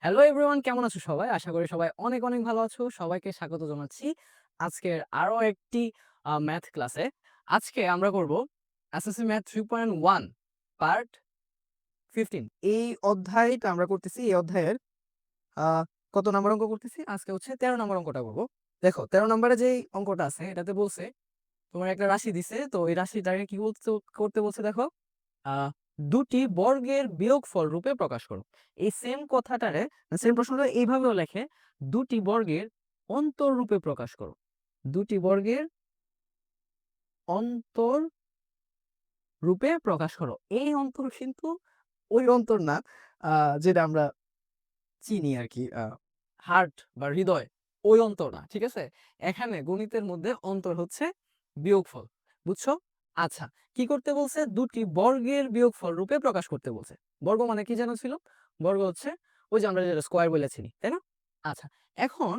Hello everyone, কেমন আছো সবাই? আশা করি সবাই অনেক অনেক ভালো আছো। সবাইকে স্বাগত জানাচ্ছি আজকের আরো একটি ম্যাথ ক্লাসে। আজকে আমরা করব এসএসসি ম্যাথ 3.1 পার্ট 15। এই অধ্যায়টা আমরা করতেছি। এই অধ্যায়ের আ কত নাম্বার অঙ্ক করতেছি? আজকে হচ্ছে 13 নম্বর অঙ্কটা করব। দেখো 13 নম্বরে যেই অঙ্কটা আছে এটাতে বলছে তোমার একটা রাশি দিছে। তো এই রাশিটাকে কি করতে বলছে দেখো। আ দুটি বর্গের বিয়োগফল রূপে প্রকাশ করো। এই সেম কথাটারে সেম প্রশ্নটা এইভাবেও লেখে, দুটি বর্গের অন্তর রূপে প্রকাশ করো। দুটি বর্গের অন্তর রূপে প্রকাশ করো। এই অন্তর কিন্তু ওই অন্তর না যেটা আমরা চিনি আরকি, হার্ট বা হৃদয়, ওই অন্তর না। ঠিক আছে? এখানে গণিতের মধ্যে অন্তর হচ্ছে বিয়োগফল। বুঝছো? আচ্ছা, কি করতে বলছে? দুটি বর্গের বিয়োগফল রূপে প্রকাশ করতে বলছে। বর্গ মানে কি যেন ছিল? বর্গ হচ্ছে ওই যে আমরা যেটা স্কয়ার বলে চিনি, তাই না? আচ্ছা, এখন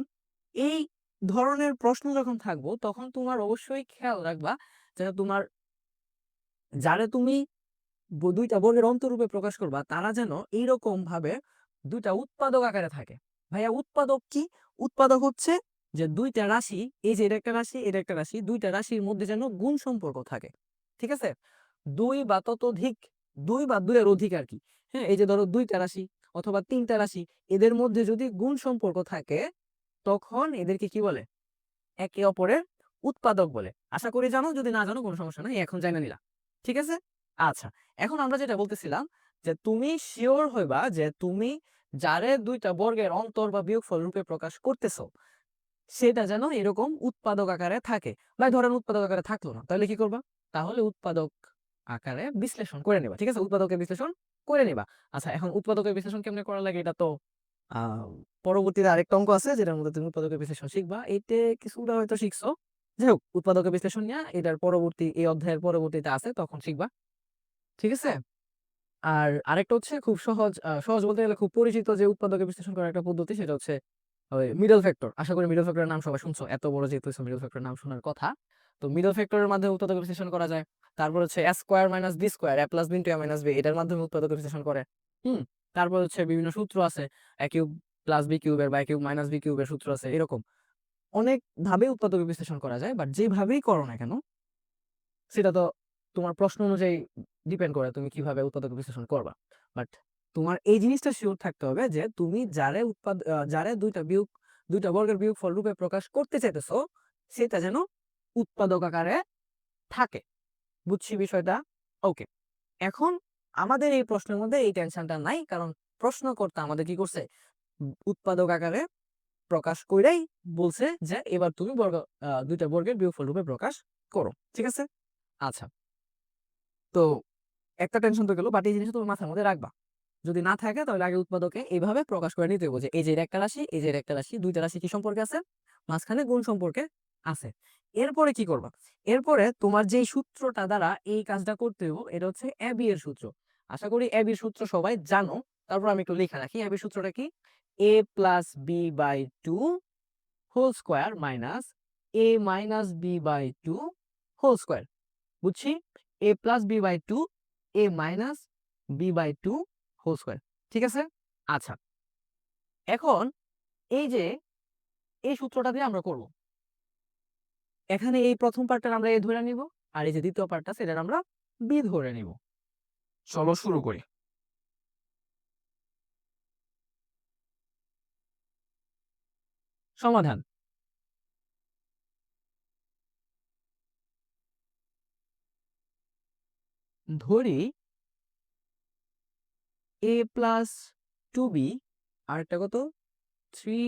এই ধরনের প্রশ্ন যখন থাকবো তখন তোমার অবশ্যই খেয়াল রাখবা যেন তোমার যারে তুমি দুইটা বর্গের অন্তরূপে প্রকাশ করবা তারা যেন এইরকম ভাবে দুইটা উৎপাদক আকারে থাকে। ভাইয়া উৎপাদক কি? উৎপাদক হচ্ছে যে দুইটা রাশি, এই যে এটা একটা রাশি, এটা একটা রাশি, দুইটা রাশির মধ্যে যেন গুণ সম্পর্ক থাকে। ঠিক আছে? দুই বা ততোধিক, দুই বা দুইয়ের অধিক আর কি। হ্যাঁ, এই যে ধরো দুইটা রাশি অথবা তিনটা রাশি, এদের মধ্যে যদি গুণ সম্পর্ক থাকে তখন এদেরকে কি বলে? একে অপরের উৎপাদক বলে। আশা করি জানো, যদি না জানো কোনো সমস্যা নাই, এখন জানা নিলা। ঠিক আছে? আচ্ছা, এখন আমরা যেটা বলতেছিলাম যে তুমি শিওর হইবা যে তুমি যারে দুইটা বর্গের অন্তর বা বিয়োগফল রূপে প্রকাশ করতেছো সেটা যেন এরকম উৎপাদক আকারে থাকে। বা ধরেন উৎপাদক আকারে থাকলো না, তাহলে কি করবা? তাহলে উৎপাদক আকারে বিশ্লেষণ করে নিবা। ঠিক আছে? উৎপাদকের বিশ্লেষণ করে নিবা। আচ্ছা, এখন উৎপাদকের বিশ্লেষণ কেমনে করা লাগে এটা তো আহ পরবর্তীতে আরেকটা অঙ্ক আছে যেটার মধ্যে তুমি উৎপাদকের বিশ্লেষণ শিখবা। এইটা কিছুটা হয়তো শিখছো। যাই হোক, উৎপাদকের বিশ্লেষণ নিয়ে এটার পরবর্তী, এই অধ্যায়ের পরবর্তীতে আছে, তখন শিখবা। ঠিক আছে? আর আরেকটা হচ্ছে খুব সহজ, সহজ বলতে গেলে খুব পরিচিত যে উৎপাদকের বিশ্লেষণ করার একটা পদ্ধতি, সেটা হচ্ছে ওই মিডল ফ্যাক্টর। আশা করি মিডল ফ্যাক্টরের নাম সবাই শুনছো, এত বড় যেহেতু মিডল ফ্যাক্টরের নাম শোনার কথা। তো মিডল ফ্যাক্টরের মাধ্যমে উৎপাদক বিশ্লেষণ করা যায়। তারপর হচ্ছে এ স্কোয়ার মাইনাস বি স্কোয়ার, এ প্লাস বি ইন্টু এ মাইনাস বি, এটার মাধ্যমে উৎপাদক বিশ্লেষণ করে। হুম। তারপর হচ্ছে বিভিন্ন সূত্র আছে, এ কিউব প্লাস বি কিউবের বা এ কিউব মাইনাস বি কিউবের সূত্র আছে। এরকম অনেক ভাবে উৎপাদক বিশ্লেষণ করা যায়, বাট যেভাবেই করো না কেন সেটা তো তোমার প্রশ্ন অনুযায়ী ডিপেন্ড করে তুমি কিভাবে উৎপাদক বিশ্লেষণ করবা। বাট তোমার এই জিনিসটা শিওর থাকতে হবে যে তুমি যারে দুইটা বর্গের বিয়োগফল রূপে প্রকাশ করতে চাইতেছো সেটা যেন উৎপাদক আকারে থাকে। বুঝছি বিষয়টা? ওকে। এখন আমাদের এই প্রশ্নের মধ্যে এই টেনশনটা নাই, কারণ প্রশ্নকর্তা আমাদের কি করছে? উৎপাদক আকারে প্রকাশ কইরাই বলছে যে এবার তুমি দুইটা বর্গের বিয়োগফল রূপে প্রকাশ করো। ঠিক আছে? আচ্ছা, তো একটা টেনশন তো গেল, বাট এই জিনিসটা তুমি মাথার মধ্যে রাখবা। যদি না থাকে তাহলে আগে উৎপাদকে এইভাবে প্রকাশ করে নিতে হবে যে এই যে এর একটা রাশি, এই যে এর একটা রাশি, দুইটা রাশি কি সম্পর্কে আছে? মাঝখানে গুণ সম্পর্কে আছে। এরপরে কি করবা? এরপরে তোমার যেই সূত্রটা দ্বারা এই কাজটা করতে হবে এটা হচ্ছে এবি এর সূত্র। আশা করি এবি এর সূত্র সবাই জানো। তারপর আমি একটু লেখা রাখি। এবি এর সূত্রটা কি? a plus B by two whole square minus A minus B by two whole square. বুঝছি? A plus B by two, A minus B by two whole square. ঠিক আছে? আচ্ছা, এখন এই যে এই সূত্রটা দিয়ে আমরা করব, এখানে এই প্রথম পার্টটা আমরা এ ধরে নিব, আর এই যে দ্বিতীয় পার্টটা সেটা আমরা বি ধরে নিব। চলো শুরু করি। সমাধান। ধরি এ প্লাস টু বি, আর একটা কত, থ্রি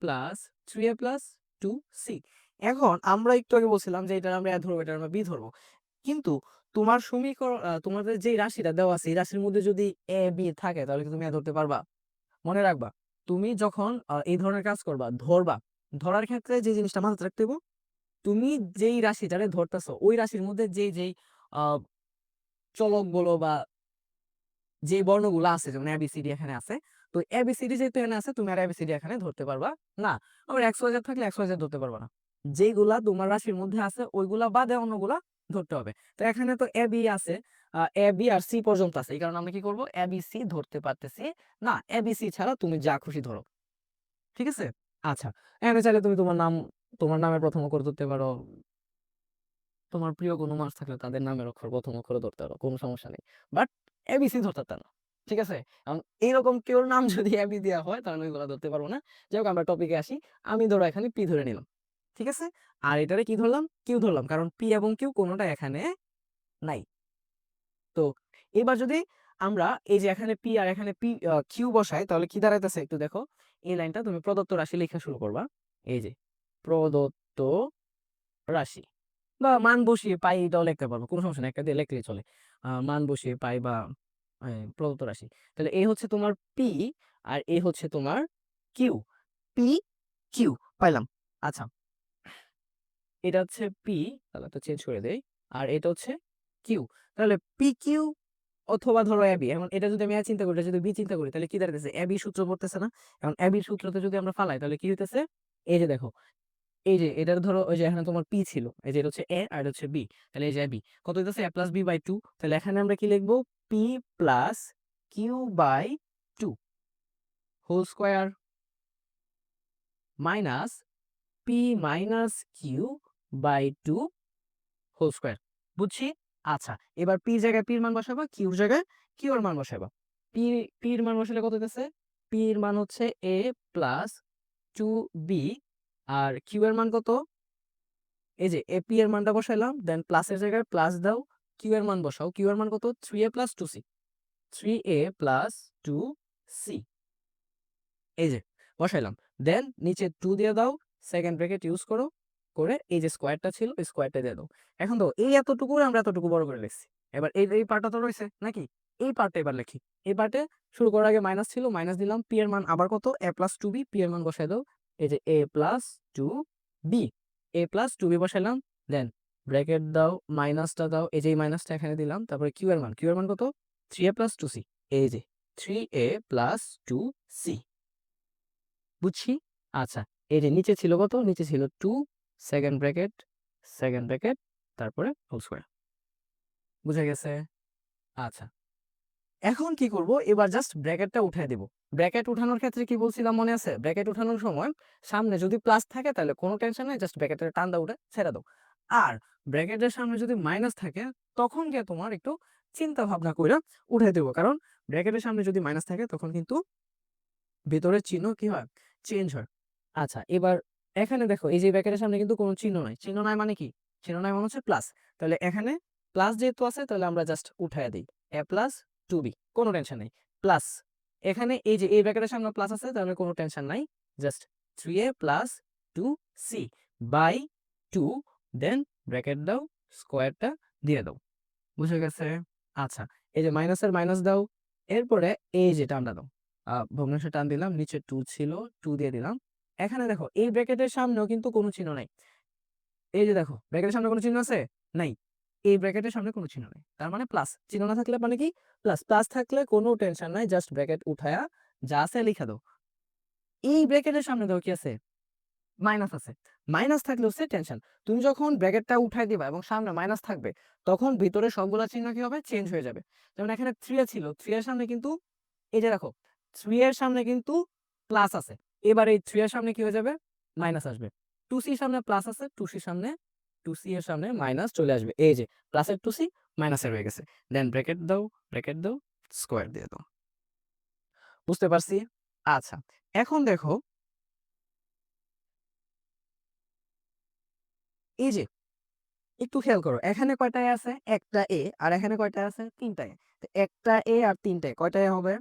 প্লাস থ্রি এ প্লাস টু সি। এখন আমরা একটু আগে বলছিলাম যে এটা আমরা এ ধরবো, এটা আমরা বি ধরবো, কিন্তু তোমার সমীকরণ, তোমাদের যে রাশিটা দেওয়া আছে এই রাশির মধ্যে যদি এ বি থাকে তাহলে কি তুমি ধরতে পারবা? মনে রাখবা, তুমি যখন এই ধরনের কাজ করবা, ধরার ক্ষেত্রে যে জিনিসটা মাথায় রাখতে হবে, তুমি যেই রাশিটারে ধরতেছো ওই রাশির মধ্যে যেই যেই আহ চলক বলো বা যে বর্ণগুলো আছে, যেমন এবিসিডি এখানে আছে, তো এবিসিডি যেহেতু এখানে আছে তুমি আর এবিসিডি এখানে ধরতে পারবা না। আবার এক্স ওয়াই জেড থাকলে এক্স ওয়াই জেড ধরতে পারবা না। যেগুলা তোমার রাশির মধ্যে আছে ওইগুলা বাদে অন্যগুলা ধরতে হবে। তো এখানে তো এবি আছে, এ বি আর সি পর্যন্ত আছে, এই কারণে আমরা কি করব, এ বি সি ধরতে পারতেছি না, এ বি সি ছাড়া তুমি যা খুশি ধরো, ঠিক আছে। আচ্ছা, এখানে চাইলে তুমি তোমার নাম, তোমার নামের প্রথম অক্ষর ধরতে পারো, তোমার প্রিয় কোনো মাছ থাকলে তাদের নামের অক্ষর প্রথম অক্ষর ধরতে পারো, কোনো সমস্যা নেই। বাট এবিসি ধরতে পারতাম না, ঠিক আছে। এখন এইরকম কেউ নাম যদি এবি দেওয়া হয় তাহলে ওইগুলো ধরতে পারবো না। যাই হোক, আমরা টপিকে আসি। আমি ধরো এখানে পি ধরে নিলাম, ঠিক আছে। আর এটারে কি ধরলাম, কিউ ধরলাম, কারণ পি এবং কিউ কোনোটা এখানে নাই। তো এবার যদি আমরা এই যে এখানে পি আর এখানে পি কিউ বসাই, তাহলে কি দাঁড়াইতেছে একটু দেখো। এই লাইনটা তুমি প্রদত্ত রাশি লেখা শুরু করবা, এই যে প্রদত্ত রাশি, বা মান বসিয়ে পাই, এটাও লিখতে পারবো, কোনো সমস্যা নেই, একটা দিয়ে লিখলেই চলে। মান বসিয়ে পাই বা প্রদত্ত রাশি। তাহলে এ হচ্ছে তোমার পি, আর এ হচ্ছে তোমার কিউ। পি কিউ পাইলাম। আচ্ছা, এটা হচ্ছে পি, তাহলে তো চেঞ্জ করে দেই, আর এটা হচ্ছে কিউ। তাহলে পি কিউ অথবা ধরো এবি, এখন এটা যদি আমি চিন্তা করি, এটা যদি বি চিন্তা করি, তাহলে কি দাঁড়াতেছে, এবি সূত্র পড়তেছে না। এখন এবির সূত্রতে যদি আমরা ফালাই, তাহলে কি হইতেছে, এই যে দেখো, এই যে এটার ধরো ওই যে এখানে তোমার পি ছিল, এই যে এটা হচ্ছে এ আর এটা হচ্ছে বি, তাহলে এই যে বি কত হইতেছে, A plus B by two. তাহলে এখানে আমরা কি লিখবো, P plus Q by two whole square minus P minus Q by two whole square. বুঝছি। আচ্ছা, এবার পির জায়গায় পির মান বসাবা, কিউর জায়গায় কিউ এর মান বসাবা। পি, পির মান বসালে কত হইতেছে, পির মান হচ্ছে এ প্লাস টু বি, আর কিউ এর মান কত, এই যে এপি এর মানটা বসাইলাম, দেন প্লাসের জায়গায় প্লাস দাও, কিউ এর মান বসাও, কিউ এর মান কত, 3a plus 2c, 3a plus 2c, এই যে বসাইলাম। দেন নিচে 2 দিয়ে দাও, সেকেন্ড ব্র্যাকেট ইউজ করো, করে এই যে স্কোয়ারটা ছিল এই স্কোয়ারটা দিয়ে দাও। এখন তো এই এতটুকু আমরা এতটুকু বড় করে লিখছি, এবার এই এই পার্টটা তো রয়েছে নাকি, এই পার্টটা এবার লিখি। এই পার্টে শুরু করার আগে মাইনাস ছিল, মাইনাস দিলাম, পি এর মান আবার কত, এ প্লাস টু বি, পি এর মান বসাই দাও, এই যে এ প্লাস টু বি, এ প্লাস টু বি বসাইলাম। দেন ব্র্যাকেট দাও, মাইনাসটা দাও, এই যে মাইনাসটা এখানে দিলাম, তারপরে কিউ এর মান, কিউ এর মান কত, 3a প্লাস 2c, এই যে 3a প্লাস 2c। বুঝছি। আচ্ছা, এই যে নিচে ছিল কত, নিচে ছিল 2, সেকেন্ড ব্র্যাকেট, সেকেন্ড ব্র্যাকেট, তারপরে হোল স্কয়ার। বুঝা গেছে। আচ্ছা, এখন কি করব, এবার জাস্ট ব্র্যাকেটটা উঠায় দেব। ব্র্যাকেট উঠানোর ক্ষেত্রে কি বলছিলাম মনে আছে, ব্র্যাকেট উঠানোর সময় সামনে যদি প্লাস থাকে তাহলে কোনো টেনশন নাই, জাস্ট ব্র্যাকেটের টান দাও, উঠে ছেড়ে দাও। আর ব্র্যাকেটের সামনে যদি মাইনাস থাকে, তখন গিয়ে তোমার একটু চিন্তা ভাবনা করে উঠাই দেবো, কারণ ব্র্যাকেটের সামনে যদি মাইনাস থাকে তখন কিন্তু ভেতরের চিহ্ন কি হয়, চেঞ্জ হয়। আচ্ছা, এবার এখানে দেখো, এই যে ব্র্যাকেটের সামনে কিন্তু কোনো চিহ্ন নাই, চিহ্ন নাই মানে কি, চিহ্ন নাই মানে হচ্ছে প্লাস। তাহলে এখানে প্লাস যেহেতু আছে, তাহলে আমরা জাস্ট উঠায় দিই, এ প্লাস টু বি, কোনো টেনশন নেই, প্লাস। এখানে এই যে এই ব্র্যাকেটের সামনে প্লাস আছে, তাহলে কোনো টেনশন নাই, just 3a plus 2c by 2, then bracket দাও, স্কোয়ারটা দিয়ে দাও। বুঝে গেছে। আচ্ছা, এই যে মাইনাসের মাইনাস দাও, এরপরে এই যে টানটা দাও, ভগ্নাংশে টান দিলাম, নিচে 2 ছিল, 2 দিয়ে দিলাম। এখানে দেখো এই ব্র্যাকেটের সামনেও কিন্তু কোনো চিহ্ন নাই, এই যে দেখো ব্র্যাকেটের সামনে কোনো চিহ্ন আছে, নাই। এই ব্র্যাকেটের সামনে কোনো চিহ্ন নেই, তার মানে প্লাস। চিহ্ন না থাকলে মানে কি, প্লাস। প্লাস থাকলে কোনো টেনশন নাই, জাস্ট ব্র্যাকেট উঠায়া যা আছে লিখা দাও। এই ব্র্যাকেটের সামনে দাও কি আছে, মাইনাস আছে। মাইনাস থাকলে হচ্ছে টেনশন। তুমি যখন ব্র্যাকেটটা উঠাই দিবা এবং সামনে মাইনাস থাকবে, তখন ভিতরে সবগুলা চিহ্ন কি হবে, চেঞ্জ হয়ে যাবে। যেমন এখানে 3 ছিল, 3 এর সামনে কিন্তু এই যে দেখো 3 এর সামনে কিন্তু প্লাস আছে, এবার এই 3 এর সামনে কি হয়ে যাবে, মাইনাস আসবে। 2c সামনে প্লাস আছে, 2c সামনে, 2c এর সামনে মাইনাস চলে আসবে, এই যে প্লাসের 2c মাইনাসের হয়ে গেছে। দেন ব্র্যাকেট দাও, ব্র্যাকেট দাও, স্কোয়ার দিয়ে দাও। বুঝতে পারছি। আচ্ছা, এখন দেখো এই যে একটু খেয়াল করো, এখানে কয়টায় আছে, একটা এ, আর এখানে কয়টায় আছে, তিনটায়। একটা এ আর তিনটায় কয়টায় হবে,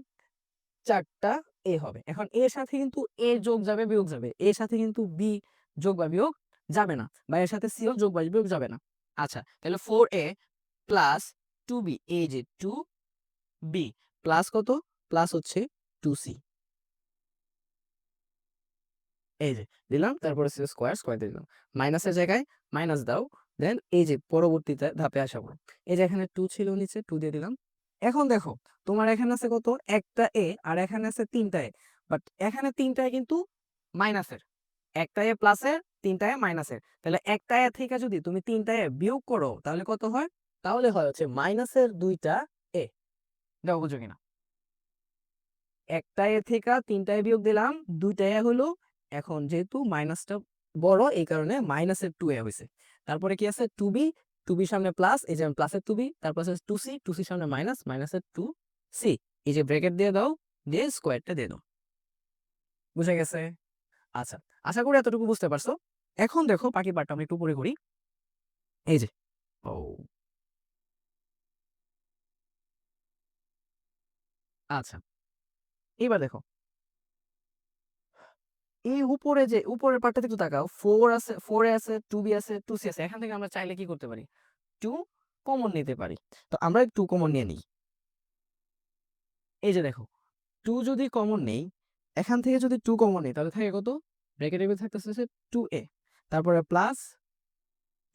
চারটা এ হবে। এখন এর সাথে কিন্তু এ যোগ যাবে বিয়োগ যাবে, এর সাথে কিন্তু বি যোগ বা বিয়োগ যাবে না, বা এর সাথে সিও যোগ বা বিয়োগ যাবে না। আচ্ছা, তাহলে 4a প্লাস 2b, এই যে 2b প্লাস কত, প্লাস হচ্ছে 2c, এই যে দিলাম, তারপরে স্কোয়ার, স্কোয়ার দিয়ে দিলাম, মাইনাসের জায়গায় মাইনাস দাও। দেন এই যে পরবর্তীতে ধাপে আসাবো, এই যে এখানে 2 ছিল, নিচে 2 দিয়ে দিলাম। এখন দেখো তোমার এখানে আছে কত, একটা এ, আর এখানে আছে তিনটা এ, বাট এখানে তিনটায় কিন্তু মাইনাসের, একটা এ প্লাসের, তিনটা এ মাইনাসের। তাহলে একটা এ থেকে যদি তুমি তিনটা এ বিয়োগ করো, তাহলে কত হয়, তাহলে হয় হচ্ছে মাইনাসের 2টা এ। দেখো বুঝো কিনা, একটা এ থেকে 3টা এ বিয়োগ দিলাম, 2টা এ হলো। এখন যেহেতু মাইনাসটা বড় এই কারণে মাইনাসের 2a হয়েছে। তারপরে কি আছে 2b, 2b সামনে প্লাস, এই যে প্লাসের 2b, তারপর আছে 2c, 2c সামনে মাইনাস, মাইনাসের 2c, এই যে ব্র্যাকেট দিয়ে দাও, দিয়ে স্কোয়ারটা দিয়ে দাও। বুঝে গেছে? আচ্ছা, আশা করি এতটুকু বুঝতে পারছো। এখন দেখো বাকি পার্টটা আমি একটু পরে করি। এই যে ও আচ্ছা, এইবার দেখো এই উপরে যে উপরের পার্টটাতে একটু তাকাও, 4 আছে, 4 এ আছে, 2b আছে, 2c আছে। এখান থেকে আমরা চাইলে কি করতে পারি, 2 কমন নিতে পারি। তো আমরা 2 কমন নিয়ে নিই। এই যে দেখো 2 যদি কমন নেই, এখান থেকে যদি 2 কমন নেই তাহলে থাকে কত, ব্র্যাকেটের ভিতরে থাকতেছে 2a, তারপরে প্লাস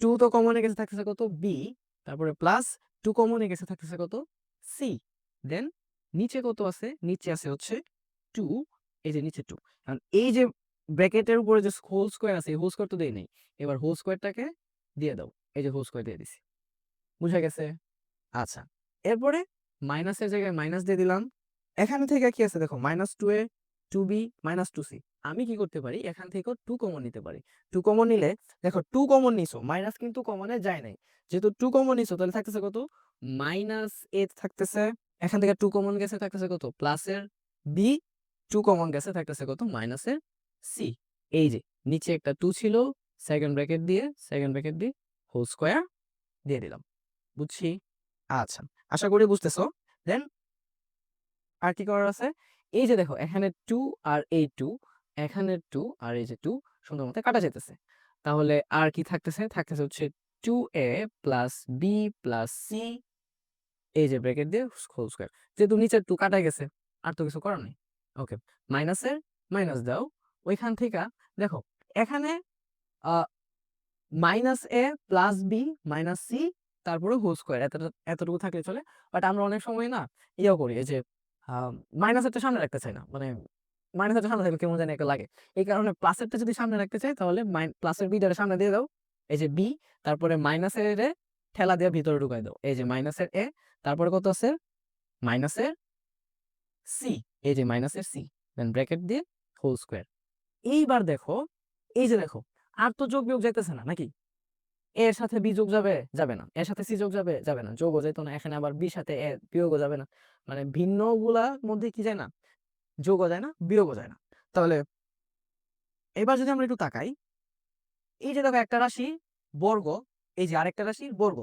2 তো কমনে গেছে থাকতেছে কত b, তারপরে প্লাস 2 কমনে গেছে থাকতেছে কত c, দেন নিচে কত আছে, নিচে আছে হচ্ছে 2, এই যে নিচে 2। কারণ এই যে ব্র্যাকেটের উপরে যে হোল স্কোয়ার আছে এই হোল স্কোয়ার তো দেই নেই, এবার হোল স্কোয়ারটাকে দিয়ে দাও, এই যে হোল স্কোয়ার দিয়ে দিছি। বুঝা গেছে? আচ্ছা, এরপরে মাইনাসের জায়গায় মাইনাস দিয়ে দিলাম। এখান থেকে কি আছে দেখো, -2a, 2b, -2c। আমি কি করতে পারি, এখান থেকেও 2 কমন নিতে পারি। 2 কমন নিলে দেখো 2 কমন নিছো, মাইনাস কিন্তু কমনে যায় নাই। যেহেতু 2 কমন নিছো তাহলে থাকতেছে কত, -a থাকতেছে। এখান থেকে 2 কমন গেছে থাকতেছে কত, প্লাসের b, 2 কমন গেছে থাকতেছে কত, মাইনাসের c। এই যে নিচে একটা 2 ছিল, সেকেন্ড ব্র্যাকেট দিয়ে হোল স্কোয়ার দিয়ে দিলাম। বুঝছি? আচ্ছা, আশা করি বুঝতেছো। দেন আর কি করার আছে, এই যে দেখো এখানে 2 আর এই 2, এখানে 2 আর এই যে 2 সুন্দর মতো কাটা যেতেছে। তাহলে আর কি থাকতেছে, থাকতেছে হচ্ছে 2a plus b plus c, এই যে ব্র্যাকেট দিয়ে হোল স্কয়ার। যেহেতু নিচের 2 কাটা গেছে আর তো কিছু করার নেই। ওকে, মাইনাসের মাইনাস দাও, ওইখান থেকে দেখো এখানে -a plus b minus c, তারপরে হোল স্কোয়ার, এতটুকু থাকলে চলে। বাট আমরা অনেক সময় না ইয়েও করি, এই যে মাইনাসেরটা সামনে রাখতে চাই না, মানে মাইনাসেরটা সামনে থাকলে কেমন জানি একটা লাগে। এই কারণে প্লাসেরটা যদি সামনে রাখতে চাই তাহলে প্লাসের বিটারে সামনে দিয়ে দাও, এই যে বি, তারপরে মাইনাসের এ ঠেলা দিয়ে ভিতরে ঢুকাই দাও, এই যে মাইনাসের এ, তারপরে কত আছে, মাইনাসের সি, এই যে মাইনাসের সি, দেন ব্র্যাকেট দিয়ে হোল স্কোয়ার। এইবার দেখো, এই যে দেখো আর তো যোগ বিয়োগ যাইতেছে না নাকি, এর সাথে বি যোগ যাবে, যাবে না, এর সাথে সি যোগ যাবে, যাবে না, যোগও যেত না, এখানে আবার বি সাথে এ বিয়োগও যাবে না। মানে ভিন্ন গুলার মধ্যে কি যায় না, যোগও যায় না, বিয়োগও যায় না। তাহলে এবার যদি আমরা একটু তাকাই, এই যে দেখো একটা রাশি বর্গ, এই যে আরেকটা রাশির বর্গ,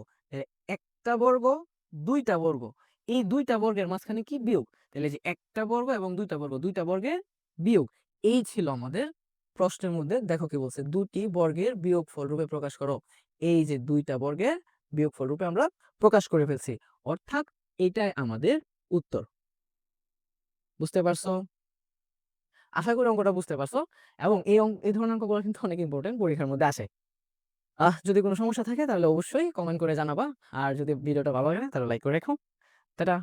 একটা বর্গ, দুইটা বর্গ, এই দুইটা বর্গের মাঝখানে কি বিয়োগ, তাহলে যে একটা বর্গ এবং দুইটা বর্গ, দুইটা বর্গের বিয়োগ, এই ছিল আমাদের প্রশ্নের মধ্যে। দেখো কি বলছে, দুটি বর্গের বিয়োগফল রূপে প্রকাশ করো। এই যে দুইটা বর্গের বিয়োগফল রূপে আমরা প্রকাশ করে ফেলছি, অর্থাৎ এটাই আমাদের উত্তর। বুঝতে পারছো? আশা করি অঙ্কটা বুঝতে পারছো। এবং এই ধরনের অঙ্কগুলো কিন্তু অনেক ইম্পর্টেন্ট, পরীক্ষার মধ্যে আসে। যদি কোনো সমস্যা থাকে তাহলে অবশ্যই কমেন্ট করে জানাবা। আর যদি ভিডিওটা ভালো লাগে তাহলে লাইক করে রেখো। টাটা।